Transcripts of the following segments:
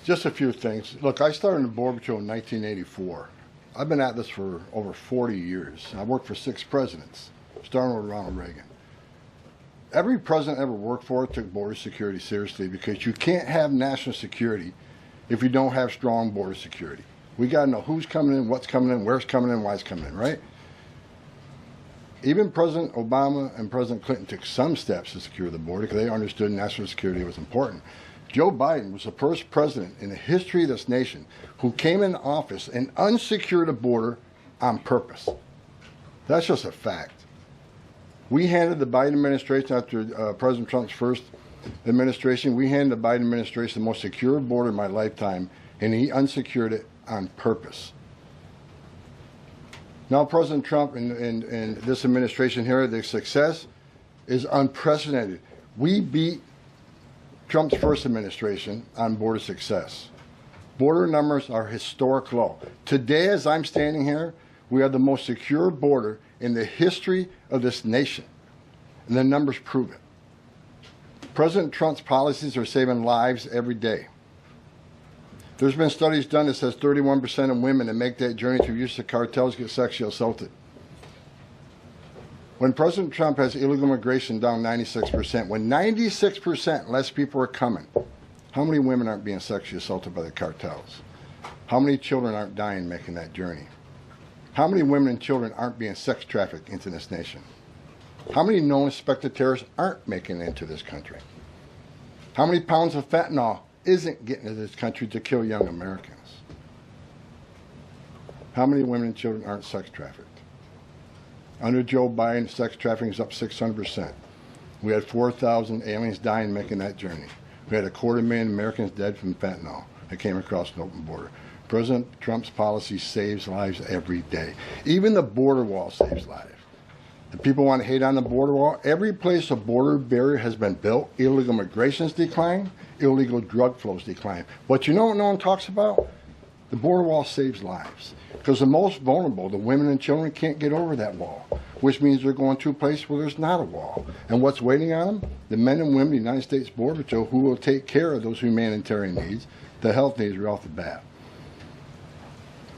Just a few things. Look, I started in the Border Patrol in 1984. I've been at this for over 40 years. I worked for 6 presidents, starting with Ronald Reagan. Every president I ever worked for took border security seriously, because you can't have national security if you don't have strong border security. We got to know who's coming in, what's coming in, where's coming in, why it's coming in, right? Even President Obama and President Clinton took some steps to secure the border because they understood national security was important. Joe Biden was the first president in the history of this nation who came in office and unsecured the border on purpose. That's just a fact. We handed the Biden administration, after President Trump's first administration, we handed the Biden administration the most secure border in my lifetime, and he unsecured it on purpose. Now President Trump and this administration here, the success is unprecedented. We beat Trump's first administration on border success. Border numbers are historic low. Today, as I'm standing here, we have the most secure border in the history of this nation. And the numbers prove it. President Trump's policies are saving lives every day. There's been studies done that says 31% of women that make that journey through use of cartels get sexually assaulted. When President Trump has illegal immigration down 96%, when 96% less people are coming, how many women aren't being sexually assaulted by the cartels? How many children aren't dying making that journey? How many women and children aren't being sex trafficked into this nation? How many known suspected terrorists aren't making it into this country? How many pounds of fentanyl isn't getting into this country to kill young Americans? How many women and children aren't sex trafficked? Under Joe Biden, sex trafficking is up 600%. We had 4,000 aliens dying making that journey. We had 250,000 Americans dead from fentanyl that came across an open border. President Trump's policy saves lives every day. Even the border wall saves lives. The people want to hate on the border wall. Every place a border barrier has been built, illegal migration's declined, illegal drug flows decline. But you know what no one talks about? The border wall saves lives. Because the most vulnerable, the women and children, can't get over that wall, which means they're going to a place where there's not a wall. And what's waiting on them? The men and women of the United States Border Patrol who will take care of those humanitarian needs, the health needs right off the bat.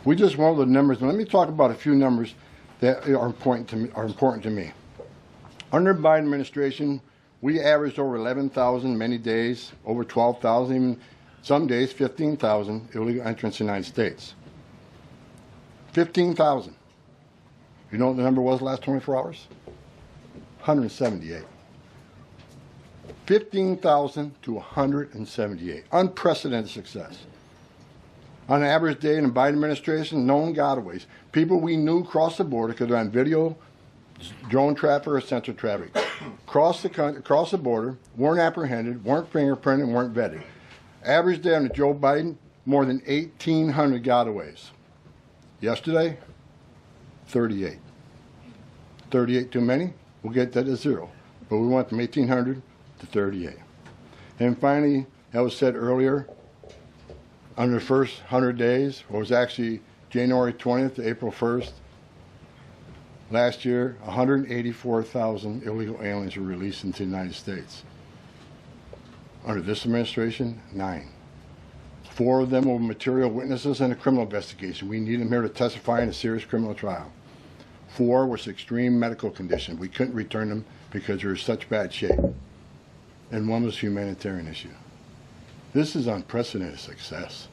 We just went over the numbers, and let me talk about a few numbers that are important to me. Under the Biden administration, we averaged over 11,000 many days, over 12,000, even some days 15,000 illegal entrants in the United States. 15,000. You know what the number was the last 24 hours? 178. 15,000 to 178. Unprecedented success. On an average day in the Biden administration, known gotaways. People we knew crossed the border because they're on video, drone traffic, or sensor traffic. Crossed the border, weren't apprehended, weren't fingerprinted, weren't vetted. Average day under Joe Biden, more than 1,800 gotaways. Yesterday, 38. 38 too many? We'll get that to 0. But we went from 1,800 to 38. And finally, that was said earlier, under the first 100 days, what was actually January 20th to April 1st, last year, 184,000 illegal aliens were released into the United States. Under this administration, 9. 4 of them were material witnesses in a criminal investigation. We need them here to testify in a serious criminal trial. 4 was extreme medical condition. We couldn't return them because they were in such bad shape. And 1 was a humanitarian issue. This is unprecedented success.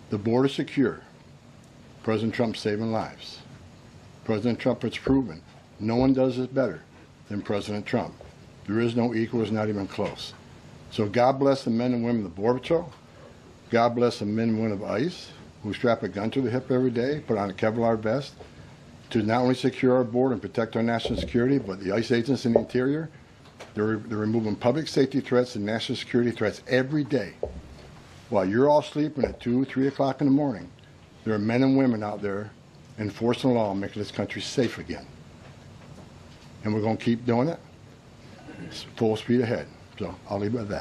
The border secure. President Trump saving lives. President Trump has proven no one does this better than President Trump. There is no equal, it's not even close. So God bless the men and women of the Border Patrol. God bless the men and women of ICE who strap a gun to the hip every day, put on a Kevlar vest to not only secure our border and protect our national security, but the ICE agents in the interior, they're removing public safety threats and national security threats every day. While you're all sleeping at 2, 3 o'clock in the morning, there are men and women out there enforcing the law and making this country safe again. And we're going to keep doing it. It's full speed ahead. So I'll leave it at that.